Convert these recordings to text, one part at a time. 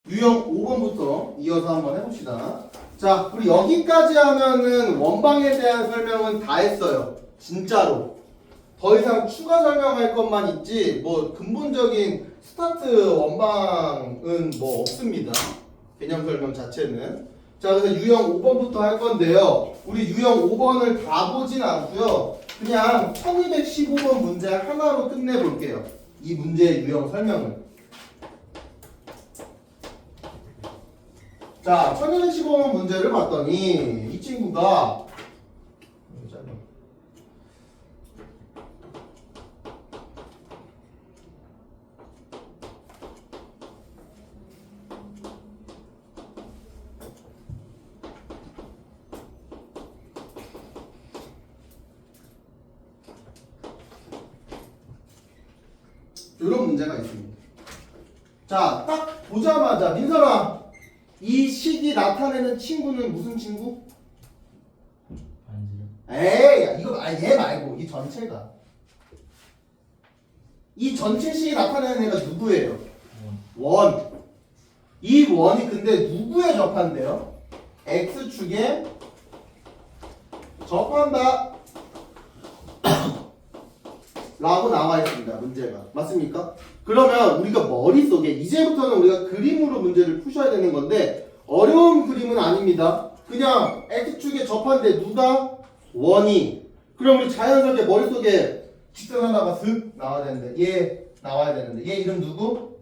유형 5번부터 이어서 한번 해봅시다. 자, 우리 여기까지 하면은 원방에 대한 설명은 다 했어요. 진짜로. 더 이상 추가 설명할 것만 있지, 뭐, 근본적인 스타트 원방은 뭐 없습니다. 개념 설명 자체는. 자, 그래서 유형 5번부터 할 건데요. 우리 유형 5번을 다 보진 않고요. 그냥 1215번 문제 하나로 끝내볼게요. 이 문제의 유형 설명을. 자, 1215번 문제를 봤더니 이 친구가 이런 문제가 있습니다. 자, 딱 보자마자 민설아, 이 식이 나타내는 친구는 무슨 친구? 에이, 이거 얘 말고 이 전체가. 이 전체 식이 나타내는 애가 누구예요? 원. 이 원이 근데 누구에 접한대요? x축에 접한다 라고 나와 있습니다. 문제가. 맞습니까? 그러면 우리가 머릿속에 이제부터는 우리가 그림으로 문제를 푸셔야 되는 건데 어려운 그림은 아닙니다. 그냥 x축에 접한데 누가? 원이. 그럼 우리 자연스럽게 머릿속에 직선 하나가 슥 나와야 되는데 얘 나와야 되는데 얘 이름 누구?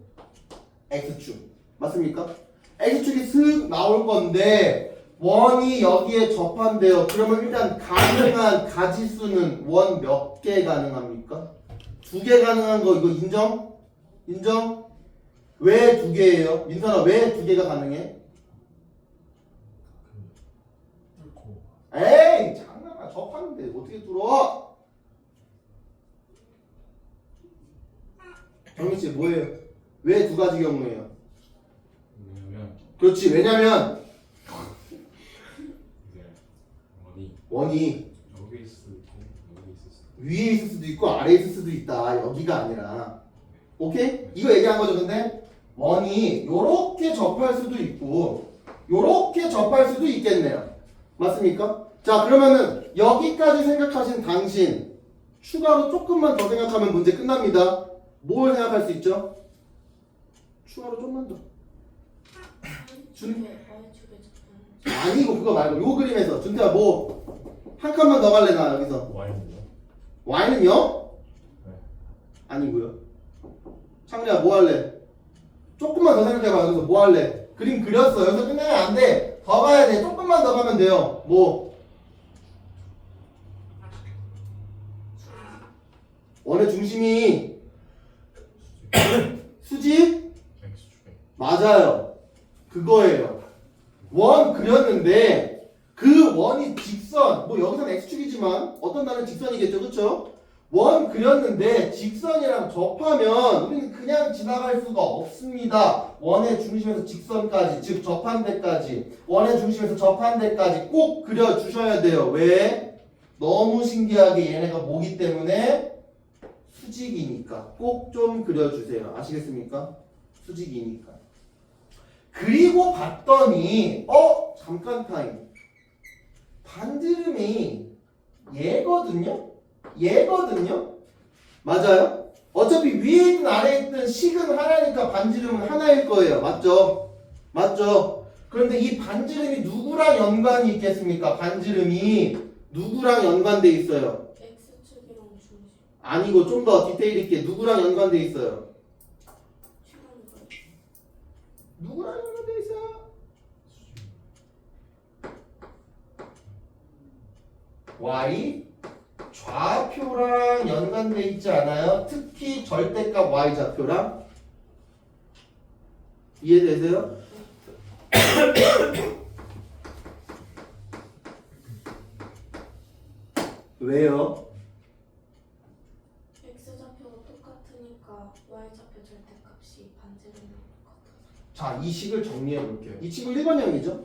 x축. 맞습니까? x축이 슥 나올 건데 원이 여기에 접한대요. 그러면 일단 가능한 가지수는 원 몇 개 가능합니까? 2개 가능한 거 이거 인정? 인정? 왜 2개예요? 민선아, 왜 2개가 가능해? 에이, 장난아. 접하는데 어떻게 뚫어? 경민씨 뭐예요? 왜 2가지 경우예요? 그렇지. 왜냐면 원이 여기 있을 수도 있고 여기 있을 수도 있고 위에 있을 수도 있고 아래에 있을 수도 있다. 여기가 아니라. 오케이? 이거 얘기한 거죠. 근데 원이 요렇게 접할 수도 있고 요렇게 접할 수도 있겠네요. 맞습니까? 자, 그러면은 여기까지 생각하신 당신 추가로 조금만 더 생각하면 문제 끝납니다. 뭘 생각할 수 있죠? 추가로 좀만 더. 아니고 그거 말고 요 그림에서 준태야 뭐 한 칸만 더 갈래 나 여기서. Y는요? Y는요? 네. 아니고요. 창리야 뭐 할래? 조금만 더 생각해봐. 여기서 뭐 할래? 그림 그렸어. 여기서 끝내면 안 돼. 더 가야 돼. 조금만 더 가면 돼요. 뭐? 원의 중심이 수직? X축에 맞아요. 그거예요. 원 그렸는데 그 원이 직선, 뭐 여기서는 x축이지만 어떤 날은 직선이겠죠, 그렇죠? 원 그렸는데 직선이랑 접하면 우리는 그냥 지나갈 수가 없습니다. 원의 중심에서 직선까지, 즉 접한 데까지, 원의 중심에서 접한 데까지 꼭 그려주셔야 돼요. 왜? 너무 신기하게 얘네가 뭐기 때문에 수직이니까 꼭 좀 그려주세요. 아시겠습니까? 수직이니까. 그리고 봤더니 잠깐 타임. 반지름이 얘거든요? 얘거든요? 맞아요? 어차피 위에 있든 아래에 있든 식은 하나니까 반지름은 하나일 거예요. 맞죠? 맞죠? 그런데 이 반지름이 누구랑 연관이 있겠습니까? 반지름이 누구랑 연관돼 있어요? X축이랑 중심. 아니고 좀 더 디테일 있게 누구랑 연관돼 있어요? 누구랑 연관돼 있어요? Y 좌표랑 연관돼 있지 않아요? 특히 절대값 Y 좌표랑. 이해되세요? 왜요? X좌표가 똑같으니까 Y좌표 절대값이 반지름이랑 똑같아서. 자, 이 식을 정리해 볼게요. 이 친구 일반형이죠?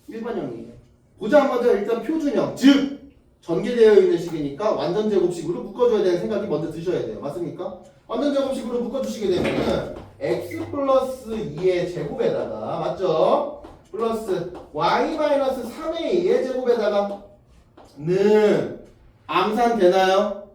일반형이에요. 보자마자 일단 표준형, 즉 전개되어 있는 식이니까 완전 제곱식으로 묶어줘야 되는 생각이 먼저 드셔야 돼요. 맞습니까? 완전 제곱식으로 묶어주시게 되면은 x 플러스 2의 제곱에다가 맞죠? 플러스 y 마이너스 3의 2의 제곱에다가 는 암산 되나요?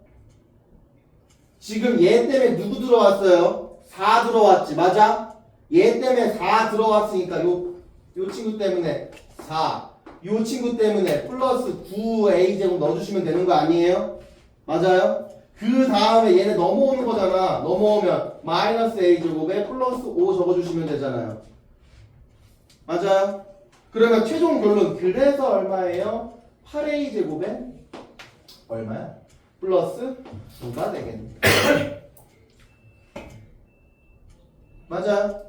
지금 얘 때문에 누구 들어왔어요? 4 들어왔지 맞아? 얘 때문에 4 들어왔으니까 요 친구 때문에 4 요 친구 때문에 플러스 9a 제곱 넣어주시면 되는 거 아니에요? 맞아요? 그 다음에 얘네 넘어오는 거잖아. 넘어오면 마이너스 a 제곱에 플러스 5 적어주시면 되잖아요. 맞아요? 그러면 최종 결론 그래서 얼마예요? 8a 제곱에 얼마야? 플러스 9가 되겠네. 맞아요?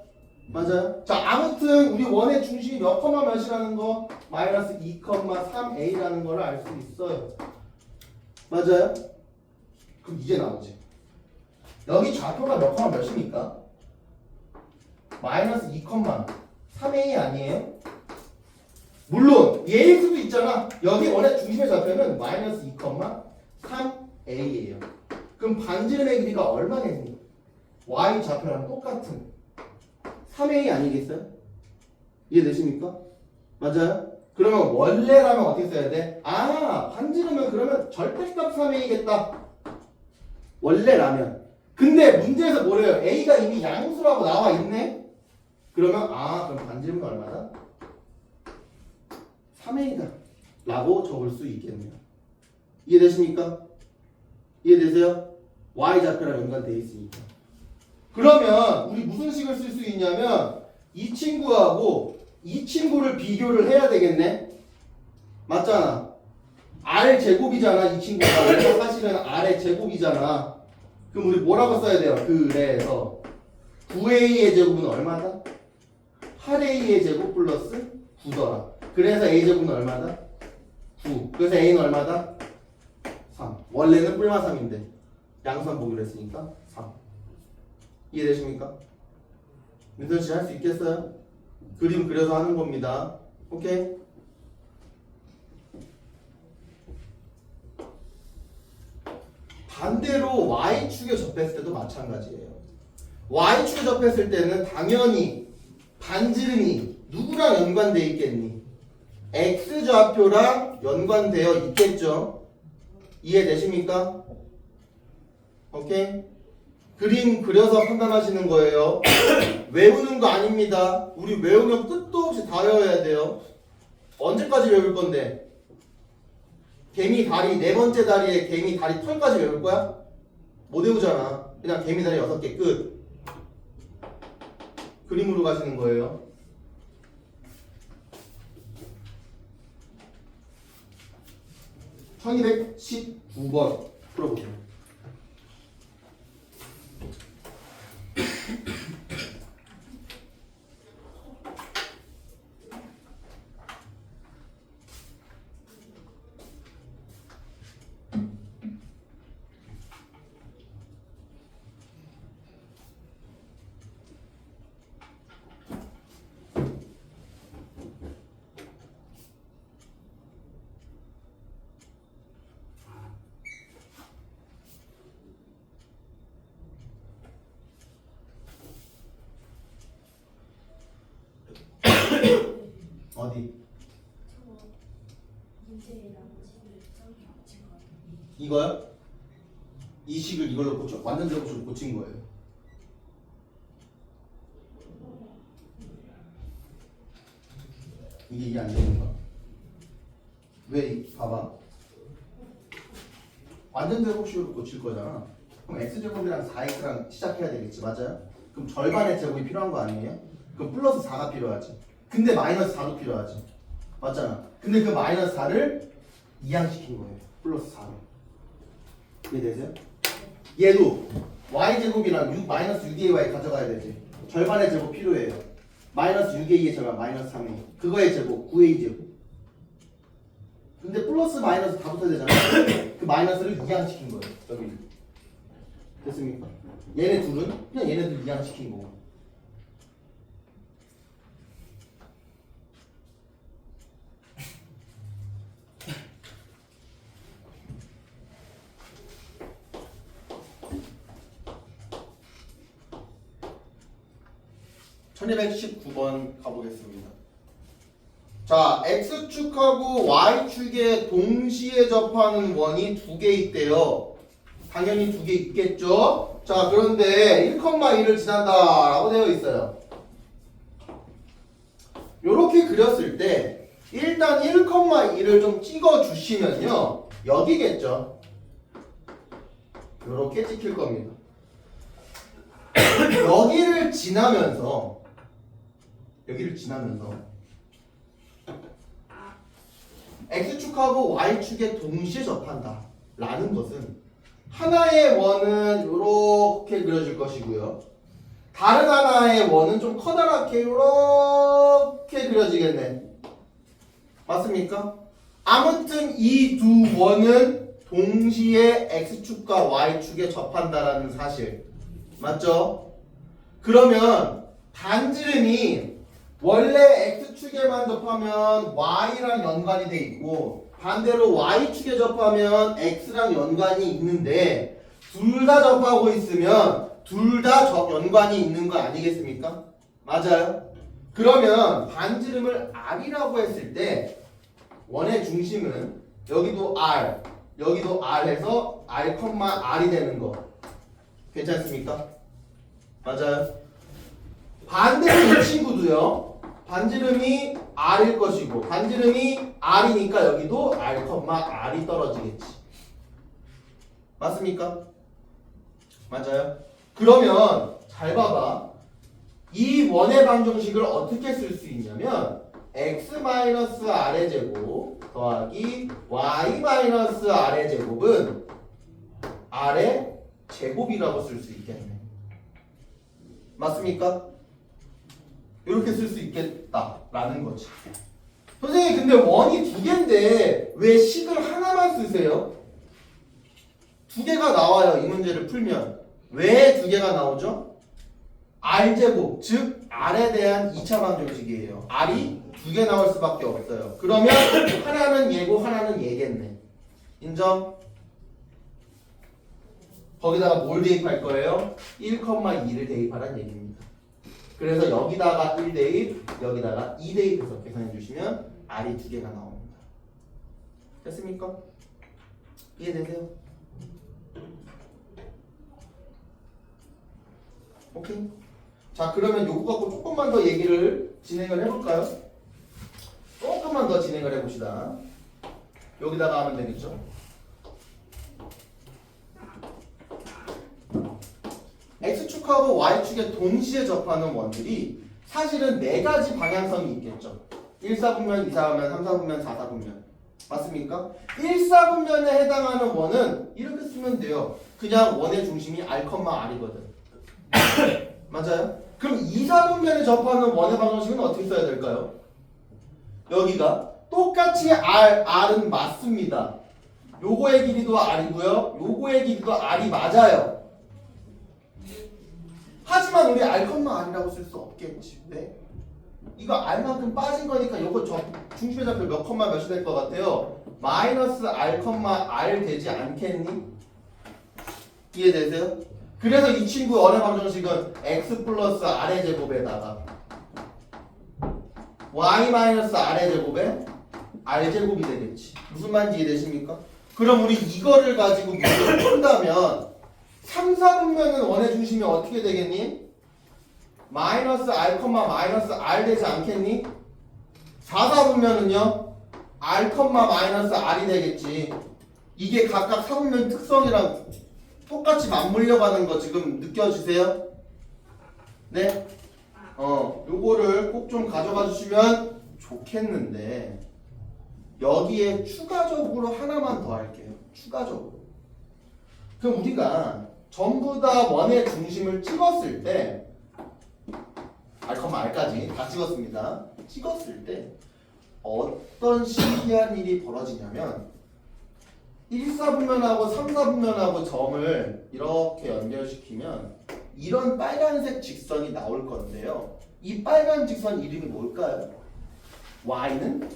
맞아요? 자 아무튼 우리 원의 중심이 몇 컴마 몇이라는 거 마이너스 2,3a라는 걸 알 수 있어요. 맞아요? 그럼 이제 나오지. 여기 좌표가 몇 컴마 몇입니까? 마이너스 2,3a 아니에요? 물론 얘일 수도 있잖아. 여기 원의 중심의 좌표는 마이너스 2,3a예요. 그럼 반지름의 길이가 얼마겠니? y 좌표랑 똑같은 3a 아니겠어요? 이해되십니까? 맞아요? 그러면 원래라면 어떻게 써야 돼? 아 반지름은 그러면 절대값 3a겠다. 원래라면. 근데 문제에서 뭐래요? a가 이미 양수라고 나와 있네? 그러면 그럼 반지름은 얼마다? 3a다 라고 적을 수 있겠네요. 이해되십니까? 이해되세요? y좌표랑 연관되어 있으니까. 그러면 우리 무슨 식을 쓸 수 있냐면 이 친구하고 이 친구를 비교를 해야 되겠네. 맞잖아. r 제곱이잖아. 이 친구가 얘가 사실은 r의 제곱이잖아. 그럼 우리 뭐라고 써야 돼요? 그래서 9a의 제곱은 얼마다? 8a의 제곱 플러스 9더라. 그래서 a 제곱은 얼마다? 9. 그래서 a는 얼마다? 3. 원래는 뿔마 3인데 양수한 보기로 했으니까 3. 이해되십니까? 민선 씨 할 수 있겠어요? 그림 그려서 하는 겁니다. 오케이? 반대로 y축에 접했을 때도 마찬가지예요. y축에 접했을 때는 당연히 반지름이 누구랑 연관되어 있겠니? x좌표랑 연관되어 있겠죠? 이해되십니까? 오케이? 그림 그려서 판단하시는 거예요. 외우는 거 아닙니다. 우리 외우면 끝도 없이 다 외워야 돼요. 언제까지 외울 건데? 개미 다리 네 번째 다리에 개미 다리 털까지 외울 거야? 못 외우잖아. 그냥 개미 다리 6개 끝. 그림으로 가시는 거예요. (1219번) 풀어보세요. 어디? 이거요? 이 식을 이걸로 고쳐 완전 제곱식으로 고친 거예요. 이게 이해 안 되는 거야? 왜? 봐봐. 완전 제곱식으로 고칠 거잖아. 그럼 x제곱이랑 4x랑 시작해야 되겠지, 맞아요? 그럼 절반의 제곱이 필요한 거 아니에요? 그럼 플러스 4가 필요하지. 근데 마이너스 4도 필요하지. 맞잖아. 근데 그 마이너스 4를 이항시킨 거예요. 플러스 4로. 이해되세요? 얘도 y제곱이랑 6, 마이너스 6ay 가져가야 되지. 절반의 제곱 필요해요. 마이너스 6a의 절반, 마이너스 3a. 그거의 제곱, 9a 제곱. 근데 플러스 마이너스 다 붙어야 되잖아. 그 마이너스를 이항시킨 거예요. 여기. 됐습니까? 얘네 둘은 그냥 얘네들 이항시킨 거고. 1219번 가보겠습니다. 자, X축하고 Y축에 동시에 접하는 원이 두 개 있대요. 당연히 두 개 있겠죠? 자, 그런데 1,2를 지난다 라고 되어 있어요. 요렇게 그렸을 때 일단 1,2를 좀 찍어 주시면요, 여기겠죠? 요렇게 찍힐 겁니다. 여기를 지나면서 X축하고 Y축에 동시에 접한다 라는 것은 하나의 원은 요렇게 그려질 것이고요, 다른 하나의 원은 좀 커다랗게 요렇게 그려지겠네. 맞습니까? 아무튼 이 두 원은 동시에 X축과 Y축에 접한다라는 사실 맞죠? 그러면 반지름이 원래 X축에만 접하면 Y랑 연관이 돼 있고 반대로 Y축에 접하면 X랑 연관이 있는데 둘 다 접하고 있으면 둘 다 연관이 있는 거 아니겠습니까? 맞아요? 그러면 반지름을 R이라고 했을 때 원의 중심은 여기도 R, 여기도 R 해서 R, R이 되는 거 괜찮습니까? 맞아요? 반대로 이 친구도요, 반지름이 R일 것이고 반지름이 R이니까 여기도 R, R이 떨어지겠지. 맞습니까? 맞아요? 그러면 잘 봐봐. 이 원의 방정식을 어떻게 쓸 수 있냐면 x-r의 제곱 더하기 y-r의 제곱은 r의 제곱이라고 쓸 수 있겠네. 맞습니까? 이렇게 쓸 수 있겠다라는 거지. 선생님 근데 원이 두 개인데 왜 식을 하나만 쓰세요? 두 개가 나와요. 이 문제를 풀면. 왜 두 개가 나오죠? r제곱, 즉 r에 대한 2차 방정식이에요. r이 두 개 나올 수밖에 없어요. 그러면 하나는 얘고 하나는 얘겠네. 인정? 거기다가 뭘 대입할 거예요? 1,2를 대입하라는 얘기입니다. 그래서 여기다가 1 대입, 여기다가 2 대입해서 계산해 주시면 r이 두 개가 나옵니다. 됐습니까? 이해되세요? 오케이. 자, 그러면 요거 갖고 조금만 더 얘기를 진행을 해볼까요? 조금만 더 진행을 해봅시다. 여기다가 하면 되겠죠? X축하고 Y축에 동시에 접하는 원들이 사실은 네 가지 방향성이 있겠죠. 1사분면, 2사분면, 3사분면, 4사분면. 맞습니까? 1사분면에 해당하는 원은 이렇게 쓰면 돼요. 그냥 원의 중심이 R,R이거든. 맞아요? 그럼 2사분면에 접하는 원의 방정식은 어떻게 써야 될까요? 여기가 똑같이 R은 맞습니다. 요거의 길이도 R이고요. 요거의 길이도 R이 맞아요. 하지만 우리 R,R이라고 쓸 수 없겠지. 왜? 이거 R만큼 빠진 거니까 요거 중심의 좌표 몇 컴마 몇이 될 것 같아요? 마이너스 R, R 되지 않겠니? 이해되세요? 그래서 이 친구의 원의 방정식은 x 플러스 r의 제곱에다가 y 마이너스 r의 제곱에 r 제곱이 되겠지. 무슨 말인지 이해되십니까? 그럼 우리 이거를 가지고 문제를 푼다면 3, 4분면은 원의 중심이 어떻게 되겠니? 마이너스 r, 마이너스 r 되지 않겠니? 4, 4분면은요 r, 마이너스 r이 되겠지. 이게 각각 4분면 특성이랑 똑같이 맞물려 가는 거 지금 느껴지세요? 네? 요거를 꼭 좀 가져가 주시면 좋겠는데 여기에 추가적으로 하나만 더 할게요. 추가적으로. 그럼 우리가 전부 다 원의 중심을 찍었을 때 R까지 다 찍었습니다. 찍었을 때 어떤 신기한 일이 벌어지냐면 1사분면하고 3사분면하고 점을 이렇게 연결시키면 이런 빨간색 직선이 나올 건데요. 이 빨간 직선 이름이 뭘까요? Y는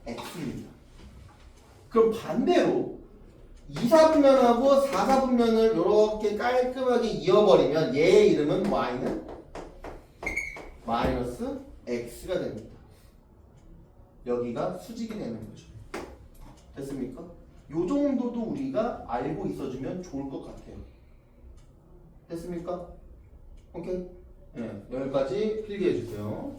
X입니다. 그럼 반대로 2사분면하고 4사분면을 이렇게 깔끔하게 이어버리면 얘의 이름은 Y는 마이너스 x가 됩니다. 여기가 수직이 되는 거죠. 됐습니까? 요 정도도 우리가 알고 있어주면 좋을 것 같아요. 됐습니까? 오케이? 네, 여기까지 필기해 주세요.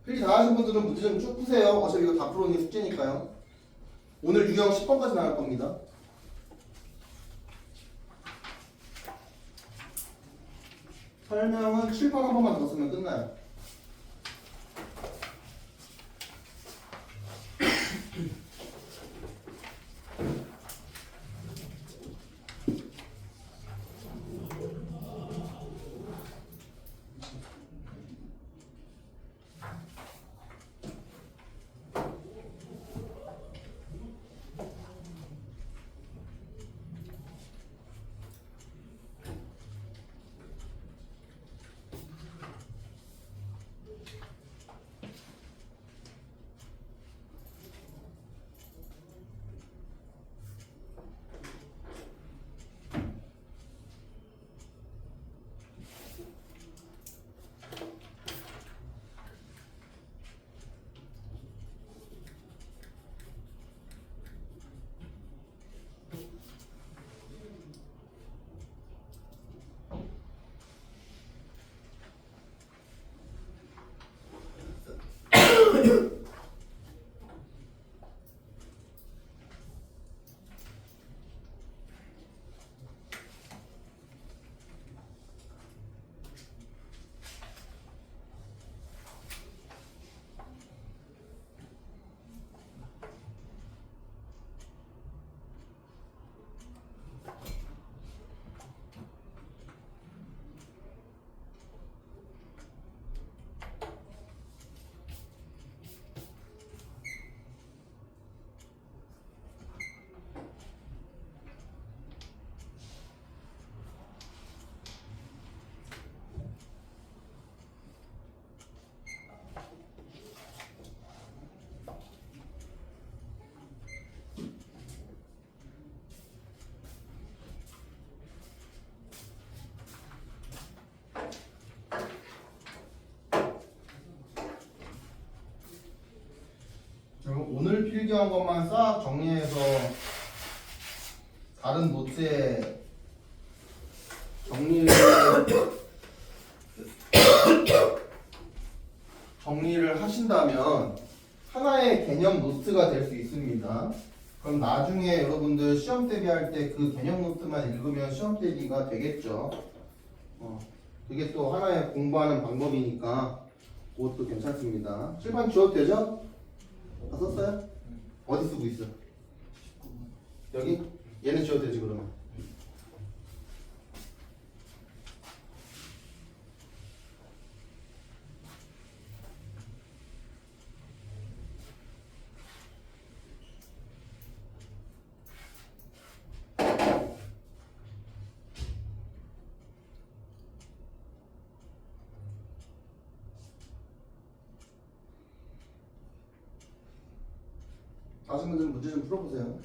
필기 다 하신 분들은 문제 좀 쭉 푸세요. 어차피 이거 다 풀어오는 게 숙제니까요. 오늘 유형 10번까지 나갈 겁니다. 설명은 칠판 한 번만 더 쓰면 끝나요. 그리고 오늘 필기한 것만 싹 정리해서 다른 노트에 정리를 하신다면 하나의 개념 노트가 될 수 있습니다. 그럼 나중에 여러분들 시험 대비할 때 그 개념 노트만 읽으면 시험 대비가 되겠죠. 그게 또 하나의 공부하는 방법이니까 그것도 괜찮습니다. 칠판 지워도 되죠? 다 썼어요? 어디 쓰고 있어? 여기? 얘는 지워도 되지 그러면? 다시 분들은 문제 좀 풀어보세요.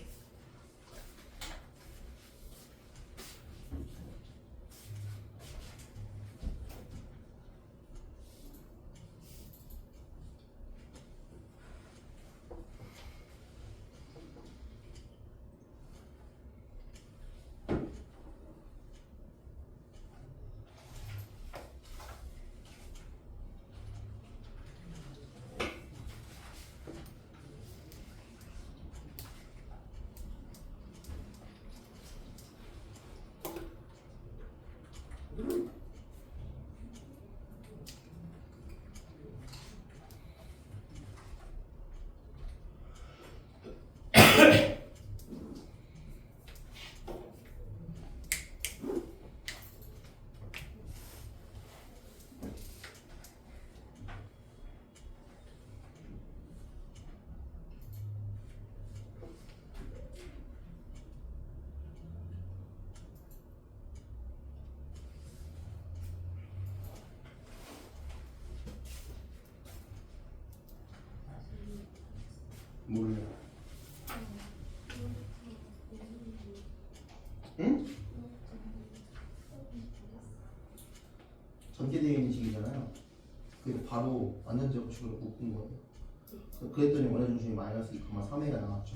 몰라. 응? 전개되어 있는 식이잖아요. 그래서 바로 완전 제곱식으로 묶은 거예요. 그랬더니 원의 중심이 마이너스 2,3회가 나왔죠.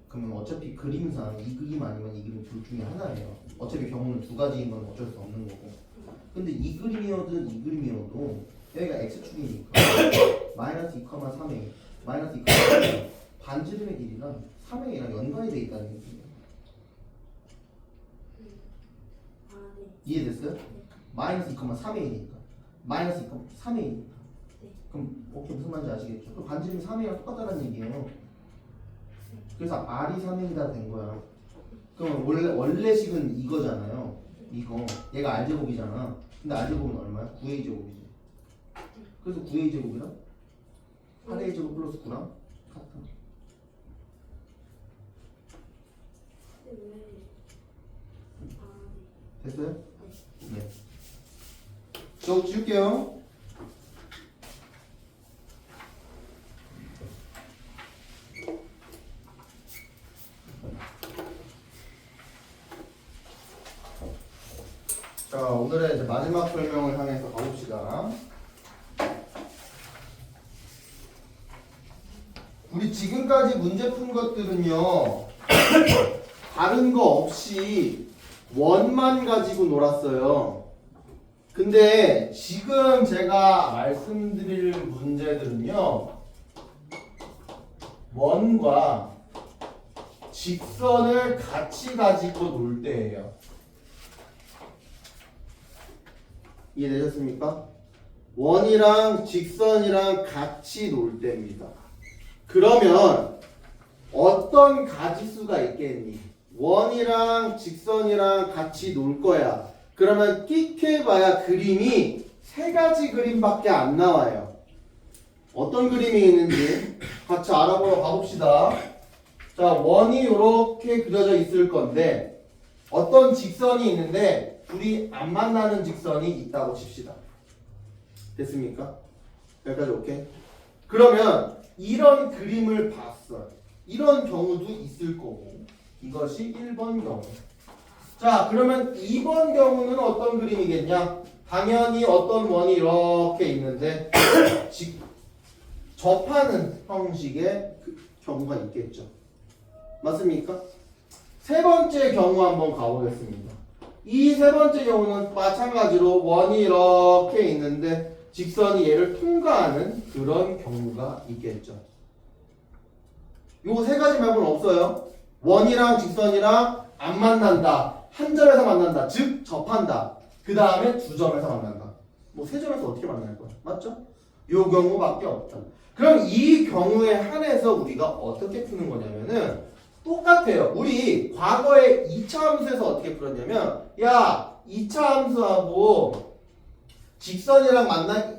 그러면 어차피 그림상 이 그림 아니면 이 그림 둘 중에 하나예요. 어차피 경우는 두 가지인 건 어쩔 수 없는 거고. 근데 이 그림이어든 이 그림이어도 여기가 x축이니까 마이너스 2,3회 마이너스 2,3회 반지름의 길이랑 3회랑 연관이 돼 있다는 얘기예요. 이해됐어요? 마이너스 2,3회니까 마이너스 2,3회니까 그럼 오케이 무슨 말인지 아시겠죠? 그럼 반지름이 3회랑 똑같다는 얘기예요. 그래서 R이 3회이다 된 거야. 그럼 원래 식은 이거잖아요. 이거 얘가 R제곱이잖아. 근데 R제곱은 얼마야? 9A 제곱이지. 그래서 9A 제곱이랑 8A 제곱 플러스 9랑 같아. 됐어요? 네. 저 지울게요. 자, 오늘의 이제 마지막 설명을 향해서 가봅시다. 우리 지금까지 문제 푼 것들은요, 다른 거 없이 원만 가지고 놀았어요. 근데 지금 제가 말씀드릴 문제들은요, 원과 직선을 같이 가지고 놀 때예요. 이해되셨습니까? 원이랑 직선이랑 같이 놀 때입니다. 그러면 어떤 가지수가 있겠니? 원이랑 직선이랑 같이 놀 거야. 그러면 끽해봐야 그림이 세 가지 그림밖에 안 나와요. 어떤 그림이 있는지 같이 알아보러 가봅시다. 자, 원이 이렇게 그려져 있을 건데 어떤 직선이 있는데 둘이 안 만나는 직선이 있다고 칩시다. 됐습니까? 여기까지 오케이? 그러면 이런 그림을 봤어요. 이런 경우도 있을 거고 이것이 1번 경우. 자, 그러면 2번 경우는 어떤 그림이겠냐? 당연히 어떤 원이 이렇게 있는데 접하는 형식의 경우가 있겠죠. 맞습니까? 세 번째 경우 한번 가보겠습니다. 이 세 번째 경우는 마찬가지로 원이 이렇게 있는데 직선이 얘를 통과하는 그런 경우가 있겠죠. 요 세 가지 말고는 없어요. 원이랑 직선이랑 안 만난다. 한 점에서 만난다. 즉 접한다. 그 다음에 두 점에서 만난다. 뭐 세 점에서 어떻게 만날 거야? 맞죠? 요 경우밖에 없다. 그럼 이 경우에 한해서 우리가 어떻게 푸는 거냐면은 똑같아요. 우리 과거에 2차 함수에서 어떻게 풀었냐면 야 2차 함수하고 직선이랑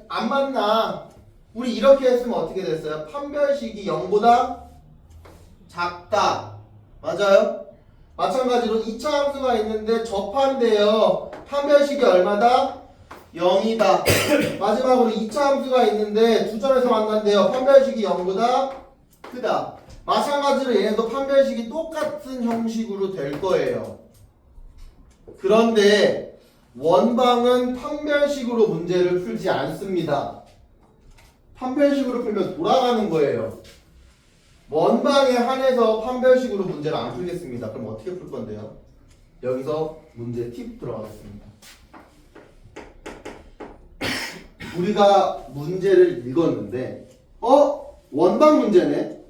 안 만나. 우리 이렇게 했으면 어떻게 됐어요? 판별식이 0보다 작다. 맞아요? 마찬가지로 2차 함수가 있는데 접한대요. 판별식이 얼마다? 0이다. 마지막으로 2차 함수가 있는데 두 점에서 만난대요. 판별식이 0보다 크다. 마찬가지로 얘네도 판별식이 똑같은 형식으로 될 거예요. 그런데 원방은 판별식으로 문제를 풀지 않습니다. 판별식으로 풀면 돌아가는 거예요. 원방에 한해서 판별식으로 문제를 안 풀겠습니다. 그럼 어떻게 풀 건데요? 여기서 문제 팁 들어가겠습니다. 우리가 문제를 읽었는데 원방 문제네?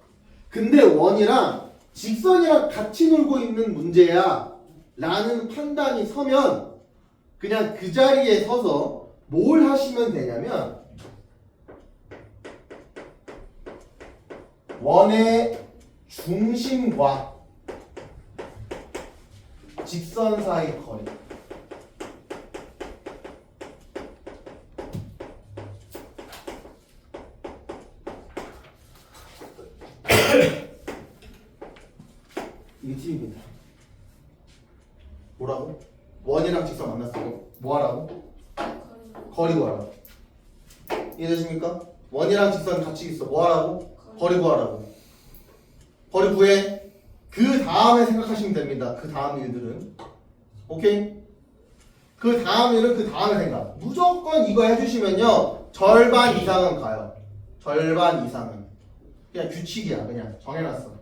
근데 원이랑 직선이랑 같이 놀고 있는 문제야 라는 판단이 서면 그냥 그 자리에 서서 뭘 하시면 되냐면 원의 중심과 직선 사이 거리 이게 팁입니다. 뭐라고? 원이랑 직선 만났어요. 뭐 하라고? 거리 구하라고. 이해되십니까? 원이랑 직선 같이 있어. 뭐 하라고? 거리 구하라고. 거리 구해. 그 다음에 생각하시면 됩니다. 그 다음 일들은. 오케이? 그 다음 일은 그 다음에 생각. 무조건 이거 해주시면요. 절반 이상은 가요. 절반 이상은. 그냥 규칙이야. 그냥 정해놨어.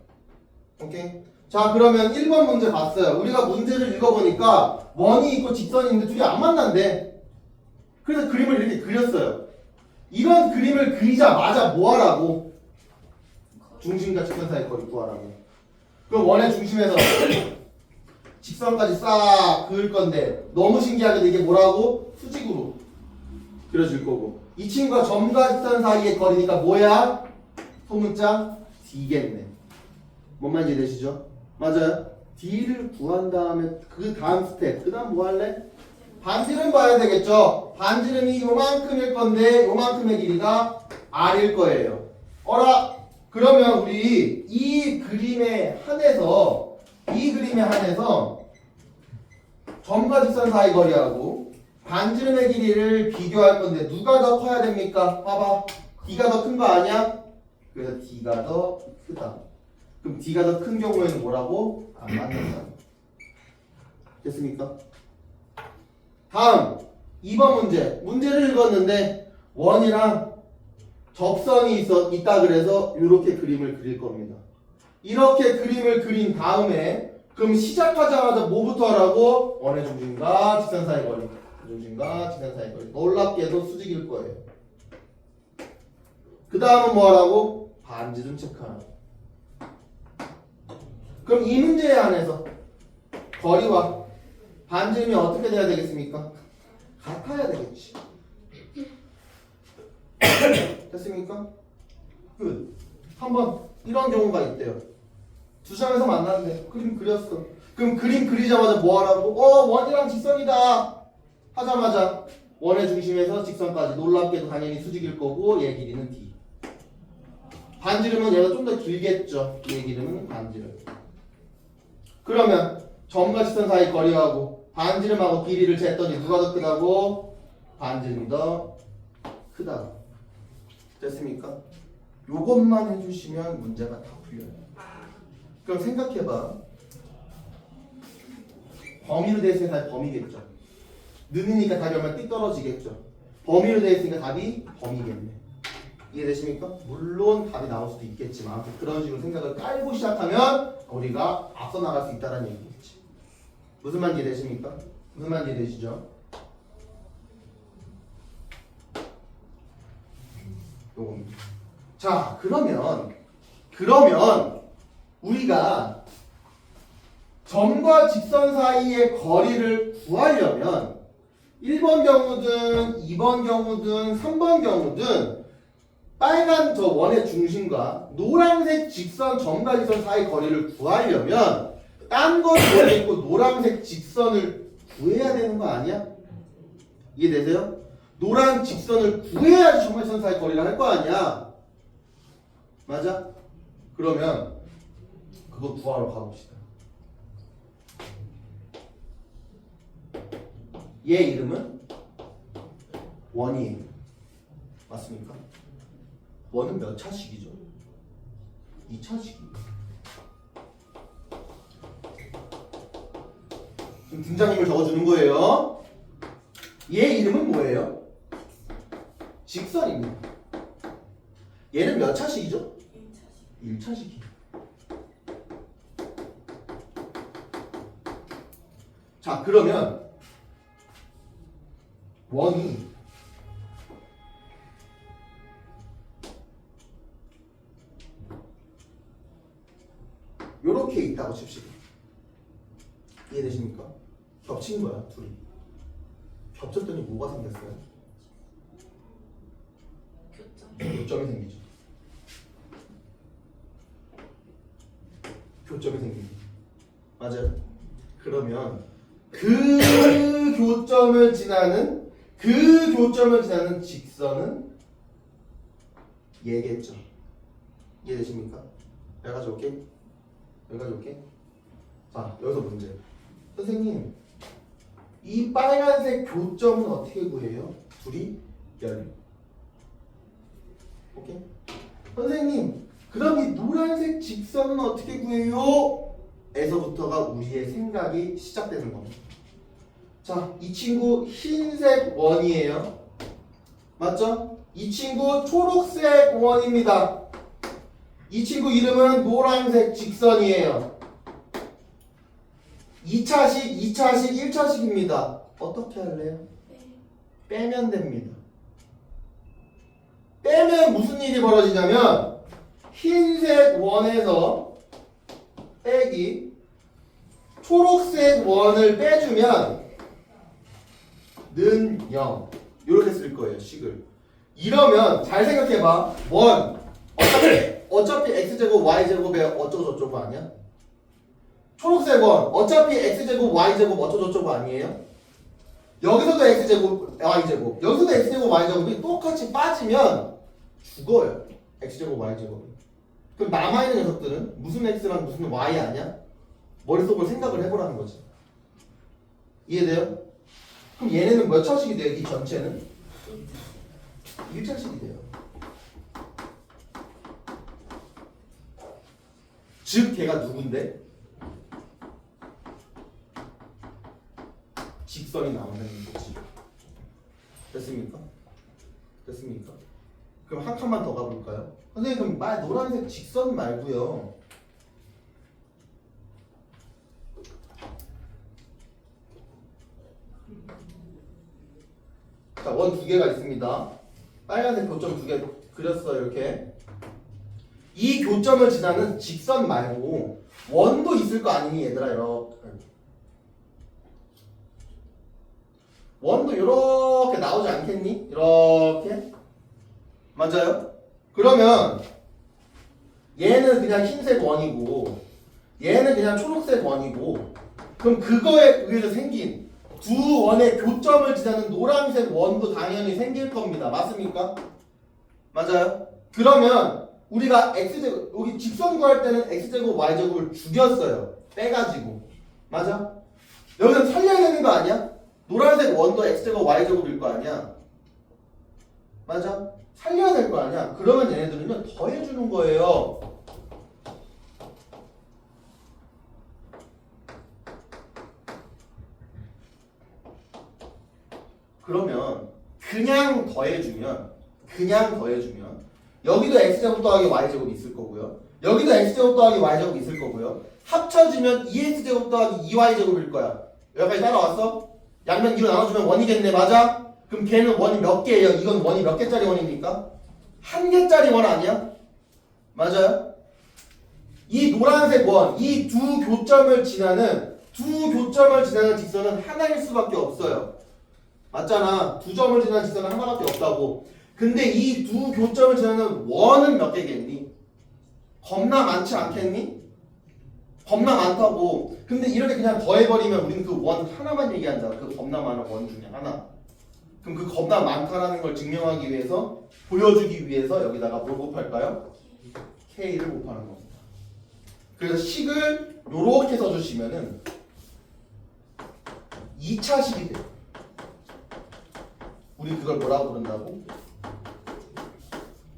오케이? 자, 그러면 1번 문제 봤어요. 우리가 문제를 읽어보니까 원이 있고 직선이 있는데 둘이 안 만난대. 그래서 그림을 이렇게 그렸어요. 이런 그림을 그리자마자 뭐 하라고? 중심과 직선 사이 거리 구하라고. 그럼 원의 중심에서 직선까지 싹 그을 건데 너무 신기하게도 이게 뭐라고? 수직으로 그려질 거고 이 친구가 점과 직선 사이의 거리니까 뭐야? 소문자 D겠네. 뭔 말인지 되시죠? 맞아요. D를 구한 다음에 그 다음 스텝 그 다음 뭐 할래? 반지름 봐야 되겠죠? 반지름이 요만큼일 건데 요만큼의 길이가 R일 거예요. 어라? 그러면 우리 이 그림에 한해서 점과 직선 사이 거리하고 반지름의 길이를 비교할 건데 누가 더 커야 됩니까? 봐봐. D가 더 큰 거 아니야? 그래서 D가 더 크다. 그럼 D가 더 큰 경우에는 뭐라고? 안 맞는다. 됐습니까? 다음 2번 문제. 문제를 읽었는데 원이랑 접선이 있다 그래서 이렇게 그림을 그릴 겁니다. 이렇게 그림을 그린 다음에 그럼 시작하자마자 뭐부터 하라고? 원의 중심과 직선 사이 거리. 중심과 직선 사이 거리. 놀랍게도 수직일 거예요. 그 다음은 뭐 하라고? 반지름 체크하라고. 그럼 이 문제에 한해서 거리와 반지름이 어떻게 돼야 되겠습니까? 같아야 되겠지. 됐습니까? 끝. 한번 이런 경우가 있대요. 두 점에서 만났는데 그림 그렸어. 그럼 그림 그리자마자 뭐 하라고? 원이랑 직선이다 하자마자 원의 중심에서 직선까지 놀랍게도 당연히 수직일 거고 얘 길이는 D. 반지름은 얘가 좀 더 길겠죠. 얘 길이는 반지름. 그러면 점과 직선 사이 거리하고 반지름하고 길이를 쟀더니 누가 더 크다고? 반지름이 더 크다. 됐습니까? 요것만 해주시면 문제가 다 풀려요. 그럼 생각해봐. 범위로 되어 있으니까 답이 범위겠죠. 는이니까 답이 얼마 띡 떨어지겠죠. 범위로 되어 있으니까 답이 범위겠네. 이해되십니까? 물론 답이 나올 수도 있겠지만 그런 식으로 생각을 깔고 시작하면 우리가 앞서 나갈 수 있다는 얘기겠지. 무슨 말인지 되십니까? 무슨 말인지 되시죠? 요겁니다. 자, 그러면 우리가 점과 직선 사이의 거리를 구하려면 1번 경우든 2번 경우든 3번 경우든 빨간 저 원의 중심과 노란색 직선 점과 직선 사이 거리를 구하려면 딴 건 모르겠고 노란색 직선을 구해야 되는 거 아니야? 이해되세요? 노란 직선을 구해야지 점과 직선 사이 거리를 할 거 아니야? 맞아? 그러면 그거 구하러 가봅시다. 얘 이름은 원이에요. 맞습니까? 원은 몇 차식이죠? 2차식이에요. 지금 등장인물 적어주는 거예요. 얘 이름은 뭐예요? 직선입니다. 얘는 몇 차식이죠? 1차식이에요. 자, 그러면 원이 요렇게 있다고 칩시다. 이해되십니까? 겹친 거야, 둘이. 겹쳤더니 뭐가 생겼어요? 교점이 생기죠. 교점이 생깁니다. 맞아요? 그러면 그 교점을 지나는 직선은 얘겠죠. 이해되십니까? 여기까지 올게. 자, 여기서 문제. 선생님, 이 빨간색 교점은 어떻게 구해요? 둘이 열. 오케이? 선생님, 그럼 이 노란색 직선은 어떻게 구해요? 에서부터가 우리의 생각이 시작되는 겁니다. 자, 이 친구 흰색 원이에요. 맞죠? 이 친구 초록색 원입니다. 이 친구 이름은 노란색 직선이에요. 2차식, 2차식, 1차식입니다. 어떻게 할래요? 네. 빼면 됩니다. 빼면 무슨 일이 벌어지냐면 흰색 원에서 빼기 초록색 원을 빼주면 는 0 이렇게 쓸 거예요. 식을. 이러면 잘 생각해봐. 원 어차피 x제곱 y제곱에 어쩌고저쩌고 아니야? 초록색 원 어차피 x제곱 y제곱 어쩌고저쩌고 아니에요? 여기서도 x제곱 y제곱 여기서도 x제곱 y제곱이 똑같이 빠지면 죽어요. x제곱 y제곱이. 그럼 남아있는 녀석들은 무슨 x랑 무슨 y 아니야? 머릿속으로 생각을 해보라는 거지. 이해돼요? 그럼 얘네는 몇 차식이 돼요? 이 전체는? 1차식이 돼요. 즉 걔가 누군데? 직선이 나온다는 거지. 됐습니까? 됐습니까? 그럼 한 칸만 더 가볼까요? 선생님 그럼 노란색 직선 말고요. 자, 원 두 개가 있습니다. 빨간색 교점 두 개 그렸어요. 이렇게. 이 교점을 지나는 직선 말고 원도 있을 거 아니니 얘들아. 이렇게. 원도 이렇게 나오지 않겠니? 이렇게. 맞아요? 그러면 얘는 그냥 흰색 원이고 얘는 그냥 초록색 원이고 그럼 그거에 의해서 생긴 두 원의 교점을 지나는 노란색 원도 당연히 생길 겁니다. 맞습니까? 맞아요? 그러면 우리가 x제곱 여기 직선 구할 때는 x제곱 y제곱을 죽였어요. 빼가지고. 맞아? 여기는 살려야 되는 거 아니야? 노란색 원도 x제곱 y제곱일 거 아니야? 맞아? 살려야 될 거 아니야? 그러면 얘네들은요 더해주는 거예요. 그러면 그냥 더해주면 여기도 x제곱 더하기 y제곱이 있을 거고요. 여기도 x제곱 더하기 y제곱이 있을 거고요. 합쳐지면 2x제곱 더하기 2y제곱일 거야. 여기까지 따라왔어? 양면 2로 나눠주면 원이겠네. 맞아? 그럼 걔는 원이 몇 개예요? 이건 원이 몇 개짜리 원입니까? 한 개짜리 원 아니야? 맞아요? 이 노란색 원, 이 두 교점을 지나는 직선은 하나일 수밖에 없어요. 맞잖아. 두 점을 지나는 직선은 하나밖에 없다고. 근데 이 두 교점을 지나는 원은 몇 개겠니? 겁나 많지 않겠니? 겁나 많다고. 근데 이렇게 그냥 더해버리면 우리는 그 원 하나만 얘기한다. 그 겁나 많은 원 중에 하나. 그럼 그 겁나 많다라는 걸 증명하기 위해서 보여주기 위해서 여기다가 뭘 곱할까요? K를 곱하는 겁니다. 그래서 식을 요렇게 써주시면은 2차식이 돼요. 우리 그걸 뭐라고 부른다고?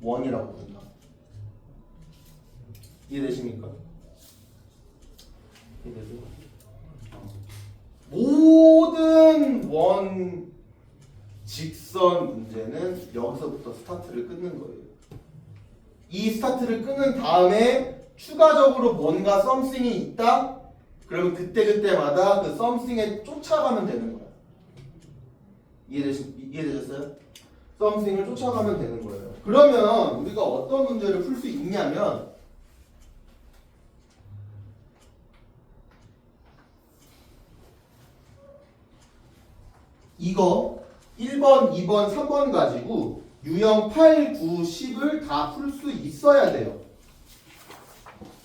원이라고 부른다. 이해되십니까? 이해되세요? 모든 원 직선 문제는 여기서부터 스타트를 끊는 거예요. 이 스타트를 끊은 다음에 추가적으로 뭔가 썸씽이 있다? 그러면 그때마다 그 썸씽에 쫓아가면 되는 거야. 이해되셨어요? 썸씽을 쫓아가면 되는 거예요. 그러면 우리가 어떤 문제를 풀 수 있냐면 이거 1번, 2번, 3번 가지고 유형 8, 9, 10을 다 풀 수 있어야 돼요.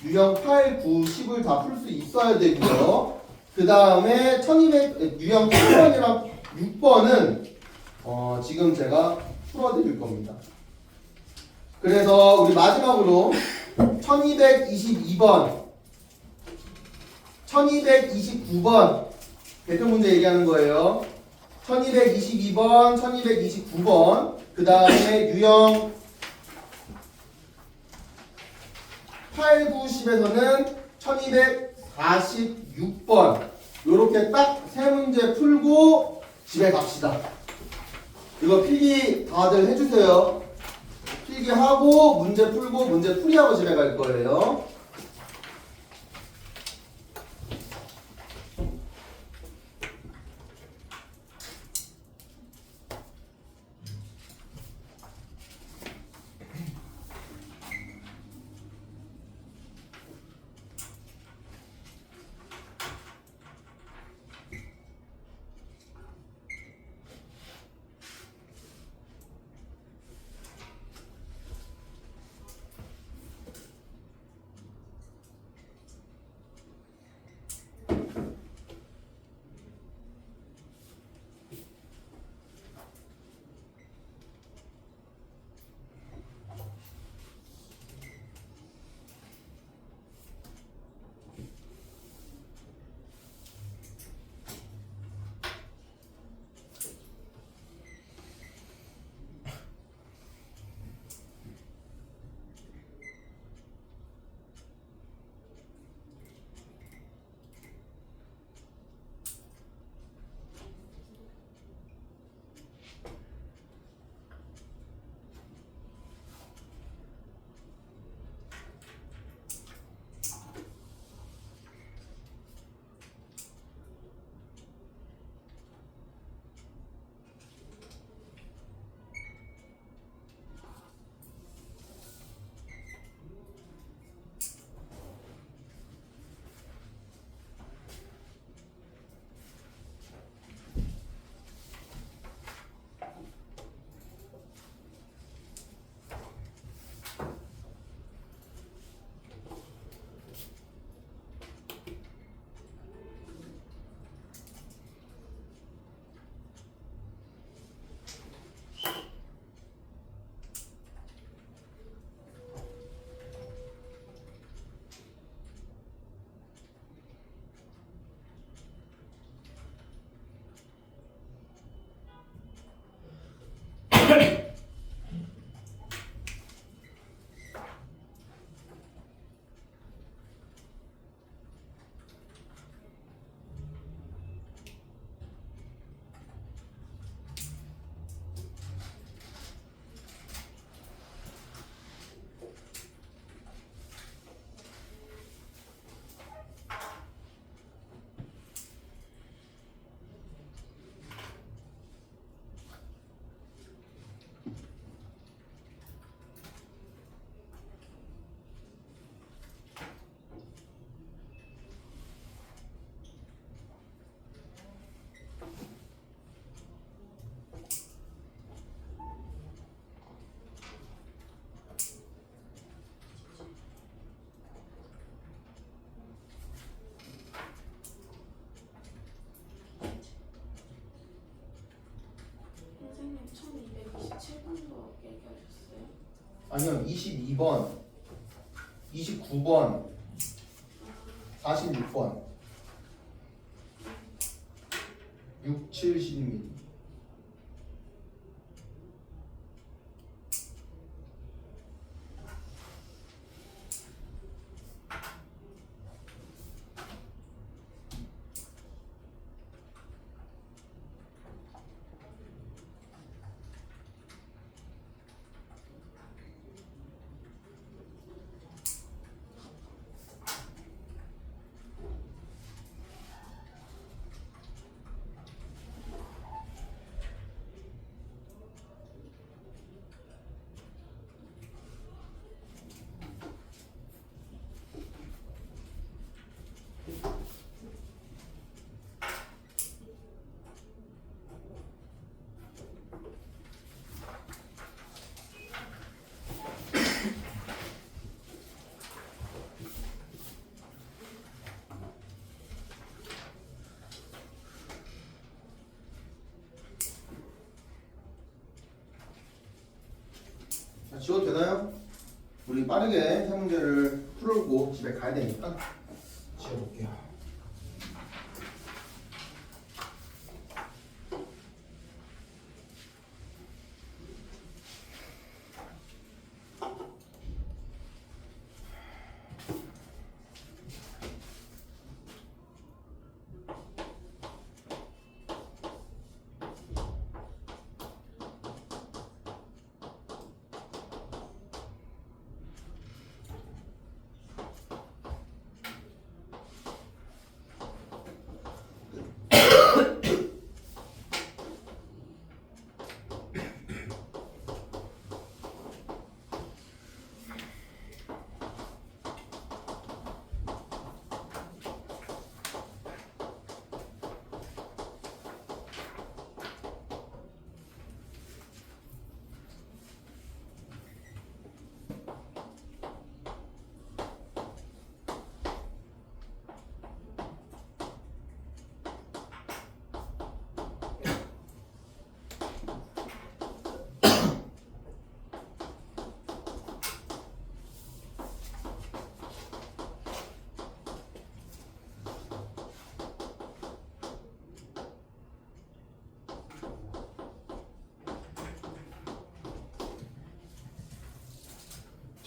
유형 8, 9, 10을 다 풀 수 있어야 되고요. 그 다음에 유형 7번이랑 6번은 지금 제가 풀어드릴 겁니다. 그래서 우리 마지막으로 1222번, 1229번 대표 문제 얘기하는 거예요. 1222번, 1229번 그 다음에 유형 8, 9, 10에서는 1246번 요렇게 딱 세 문제 풀고 집에 갑시다. 이거 필기 다들 해주세요. 필기하고 문제 풀고 문제 풀이하고 집에 갈 거예요. 선생님 1227번도 얘기하셨어요? 아니요, 22번, 29번, 46번, 6, 7, 12mm. 지워도 되나요? 우리 빠르게 세 문제를 풀고 집에 가야 되니까 지워볼게요.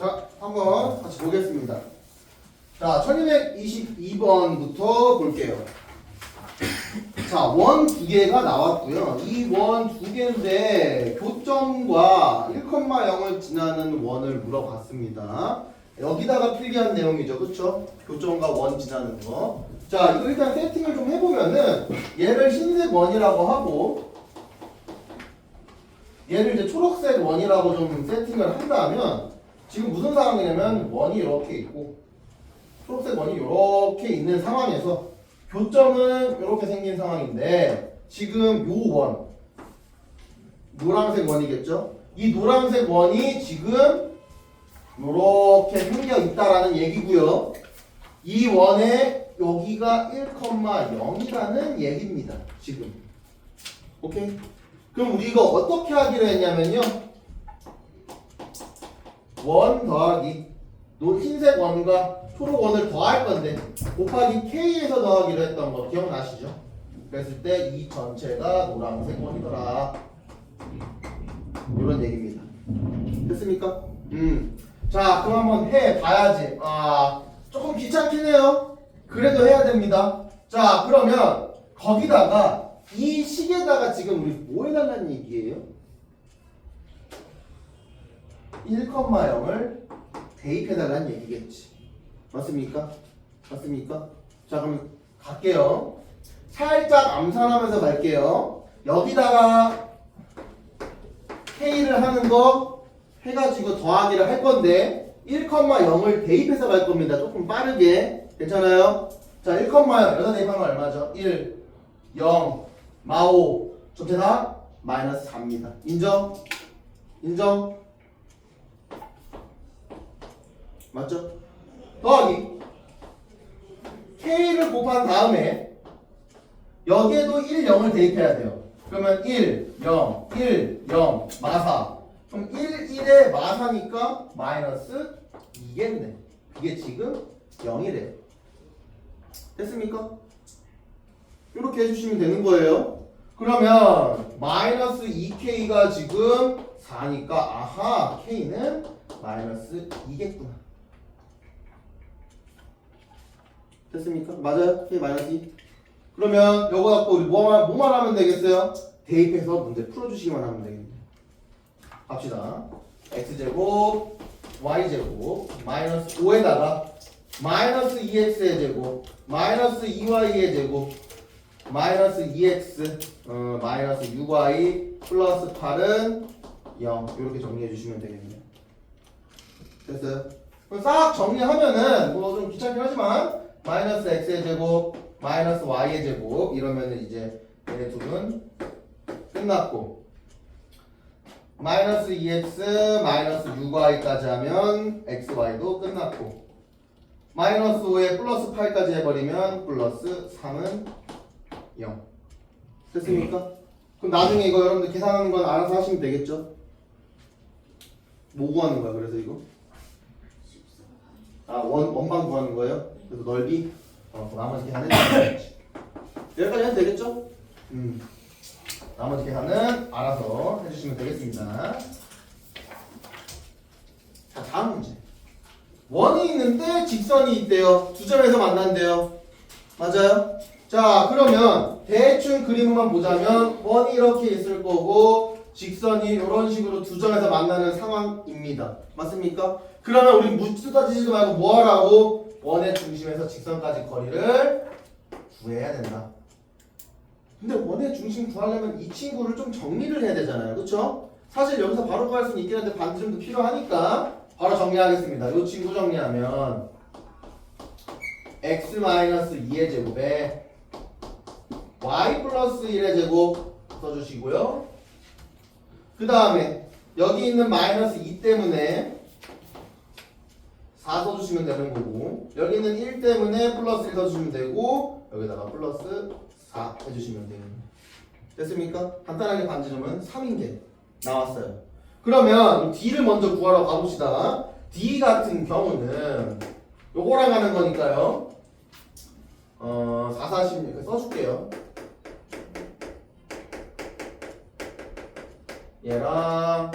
자, 한번 같이 보겠습니다. 자, 1222번부터 볼게요. 자, 원 두 개가 나왔고요. 이 원 두 개인데 교점과 1,0을 지나는 원을 물어봤습니다. 여기다가 필기한 내용이죠. 그쵸? 교점과 원 지나는 거. 자, 이거 일단 세팅을 좀 해보면은 얘를 흰색 원이라고 하고 얘를 이제 초록색 원이라고 좀 세팅을 한다면 지금 무슨 상황이냐면 원이 이렇게 있고 초록색 원이 이렇게 있는 상황에서 교점은 이렇게 생긴 상황인데 지금 요 원 노란색 원이겠죠? 이 노란색 원이 지금 이렇게 생겨 있다라는 얘기고요. 이 원에 여기가 1,0이라는 얘기입니다. 지금. 오케이? 그럼 우리 이거 어떻게 하기로 했냐면요. 원 더하기 흰색 원과 초록 원을 더할 건데 곱하기 K에서 더하기로 했던 거 기억나시죠? 그랬을 때 이 전체가 노란색 원이더라. 이런 얘기입니다. 됐습니까? 자, 그럼 한번 해봐야지. 조금 귀찮긴 해요. 그래도 해야 됩니다. 자, 그러면 거기다가 이 식에다가 지금 우리 뭐 해달라는 얘기예요? 1,0을 대입해달라는 얘기겠지. 맞습니까? 맞습니까? 자, 그럼 갈게요. 살짝 암산하면서 갈게요. 여기다가 K를 하는 거 해가지고 더하기를 할 건데 1,0을 대입해서 갈 겁니다. 조금 빠르게. 괜찮아요? 자, 1,0 여기다 대입한 거 얼마죠? 1, 0, 마오 전체 다 마이너스 4입니다. 인정? 인정? 맞죠? 더하기 K를 곱한 다음에 여기에도 1, 0을 대입해야 돼요. 그러면 1, 0, 1, 0, 마사. 그럼 1, 1에 마사니까 마이너스 2겠네. 이게 지금 0이래요. 됐습니까? 이렇게 해주시면 되는 거예요. 그러면 마이너스 2K가 지금 4니까 아하, K는 마이너스 2겠구나. 됐습니까? 맞아요? K 마이너스 2. 그러면 요거 갖고 우리 뭐만 하면 되겠어요? 대입해서 문제 풀어주시기만 하면 되겠네요. 갑시다. x제곱 y제곱 마이너스 5에다가 마이너스 2x의 제곱 마이너스 2y의 제곱 마이너스 2x 마이너스 6y 플러스 8은 0 이렇게 정리해 주시면 되겠네요. 됐어요? 그럼 싹 정리하면은 뭐 좀 귀찮긴 하지만 마이너스 x의 제곱 마이너스 y의 제곱 이러면은 이제 얘네 둘은 끝났고 마이너스 2x 마이너스 6y까지 하면 xy도 끝났고 마이너스 5에 플러스 8까지 해버리면 플러스 3은 0 됐습니까? 그럼 나중에 이거 여러분들 계산하는 건 알아서 하시면 되겠죠? 뭐 구하는 거야 그래서 이거? 원방 구하는 거예요? 그래서 넓이? 나머지 계산은 여기까지 해도 되겠죠? 나머지 계산은 알아서 해주시면 되겠습니다. 자, 다음 문제. 원이 있는데 직선이 있대요. 두 점에서 만난대요. 맞아요? 자, 그러면 대충 그림만 보자면 원이 이렇게 있을 거고 직선이 이런 식으로 두 점에서 만나는 상황입니다. 맞습니까? 그러면 우리 묻지도 따지지도 말고 뭐 하라고? 원의 중심에서 직선까지 거리를 구해야 된다. 근데 원의 중심 구하려면 이 친구를 좀 정리를 해야 되잖아요. 그쵸? 사실 여기서 바로 구할 수는 있긴 한데 반드 좀 더 필요하니까 바로 정리하겠습니다. 이 친구 정리하면 x-2의 제곱에 y 플러스 1의 제곱 써주시고요. 그 다음에 여기 있는 마이너스 2 때문에 4 써주시면 되는 거고 여기 있는 1 때문에 플러스 1 써주시면 되고 여기다가 플러스 4 해주시면 돼요. 됐습니까? 간단하게 반지름은 3인 게 나왔어요. 그러면 D를 먼저 구하러 가봅시다. D 같은 경우는 요거랑 가는 거니까요. 4, 40 써줄게요. 얘랑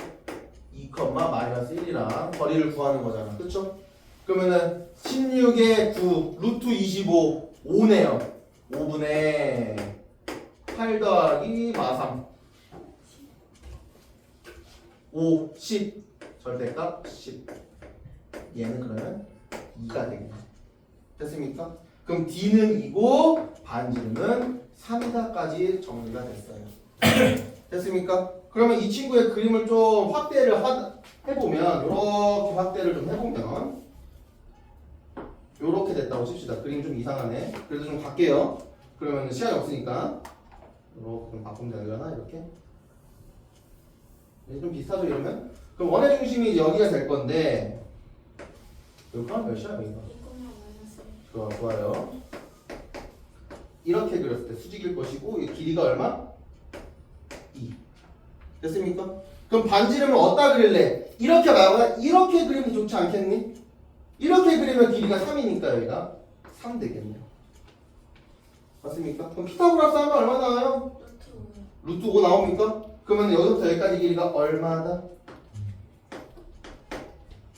2, 마이너스 1이랑 거리를 구하는 거잖아. 그쵸? 그러면은 16에 9 루트 25 5네요. 5분의 8 더하기 마삼 5, 10 절대값 10 얘는 그러면 2가 되겠네. 됐습니까? 그럼 D는 2고 반지름은 3이다까지 정리가 됐어요. 됐습니까? 그러면 이 친구의 그림을 좀 확대를 해보면 이렇게 확대를 좀 해보면 이렇게 됐다고 칩시다. 그림 좀 이상하네. 그래도 좀 갈게요. 그러면 시간이 없으니까 이렇게 좀 바꾸면 되려나 이렇게? 좀 비슷하죠 이러면? 그럼 원의 중심이 이제 여기가 될 건데 여기가 몇이야 여기가? 2, 마이너스 1. 좋아, 좋아요. 이렇게 그렸을 때 수직일 것이고 이 길이가 얼마? 2. 됐습니까? 그럼 반지름을 어디다 그릴래? 이렇게 말거나 이렇게 그리면 좋지 않겠니? 이렇게 그리면 길이가 3이니까 여기가 3 되겠네요. 맞습니까? 그럼 피타고라스 하면 얼마 나와요? 루트 5요. 루트 5 나옵니까? 그러면 여기서부터 여기까지 길이가 얼마다?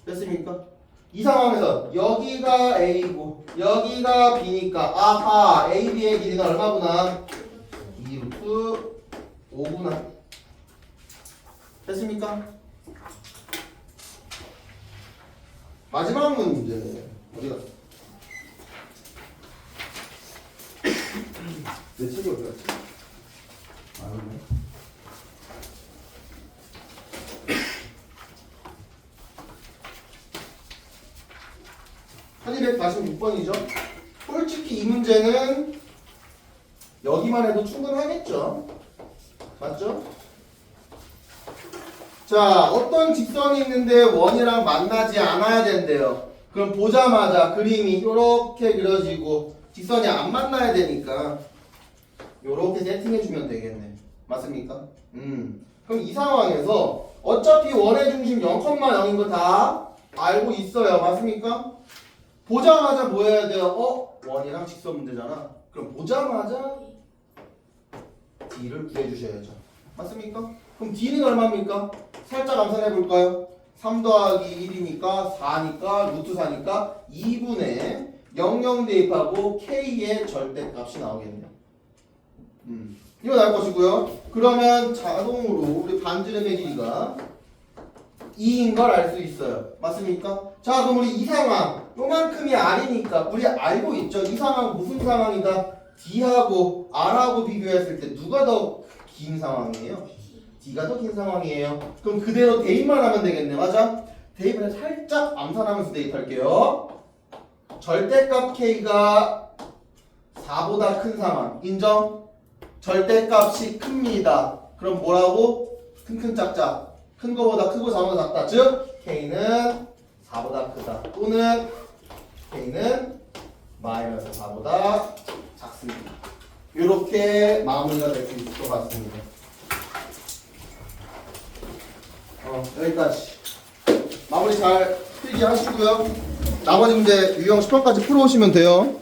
됐습니까? 이 상황에서 여기가 A고 여기가 B니까 아하 A, B의 길이가 얼마구나? 2 루트 5구나. 됐습니까? 마지막 문제 어디 갔어? 내 책이 어디 갔지? 아 여기네. 한 246번이죠. 솔직히 이 문제는 여기만 해도 충분하겠죠. 맞죠? 자, 어떤 직선이 있는데 원이랑 만나지 않아야 된대요. 그럼 보자마자 그림이 이렇게 그려지고 직선이 안 만나야 되니까 이렇게 세팅해주면 되겠네. 맞습니까? 그럼 이 상황에서 어차피 원의 중심 0,0인 거 다 알고 있어요. 맞습니까? 보자마자 뭐 해야 돼요? 원이랑 직선 문제잖아. 그럼 보자마자 D를 구해주셔야죠. 맞습니까? 그럼 D는 얼마입니까? 살짝 암산해 볼까요? 3 더하기 1이니까 4니까 루트 4니까 2분의 00 대입하고 K의 절대값이 나오겠네요. 이거 나올 것이고요. 그러면 자동으로 우리 반지름의 길이가 2인 걸 알 수 있어요. 맞습니까? 자, 그럼 우리 이 상황 요만큼이 R이니까 우리 알고 있죠? 이 상황 무슨 상황이다? D하고 R하고 비교했을 때 누가 더 긴 상황이에요? D가 더 긴 상황이에요. 그럼 그대로 대입만 하면 되겠네. 맞아? 대입을 살짝 암산하면서 대입할게요. 절대값 K가 4보다 큰 상황 인정? 절대값이 큽니다. 그럼 뭐라고? 큰 짝짝 큰 거보다 크고 작보다 작다. 즉 K는 4보다 크다. 또는 K는 마이너스 4보다 작습니다. 이렇게 마무리가 될 수 있을 것 같습니다. 여기까지 마무리 잘 필기하시고요. 나머지 문제 유형 10번까지 풀어오시면 돼요.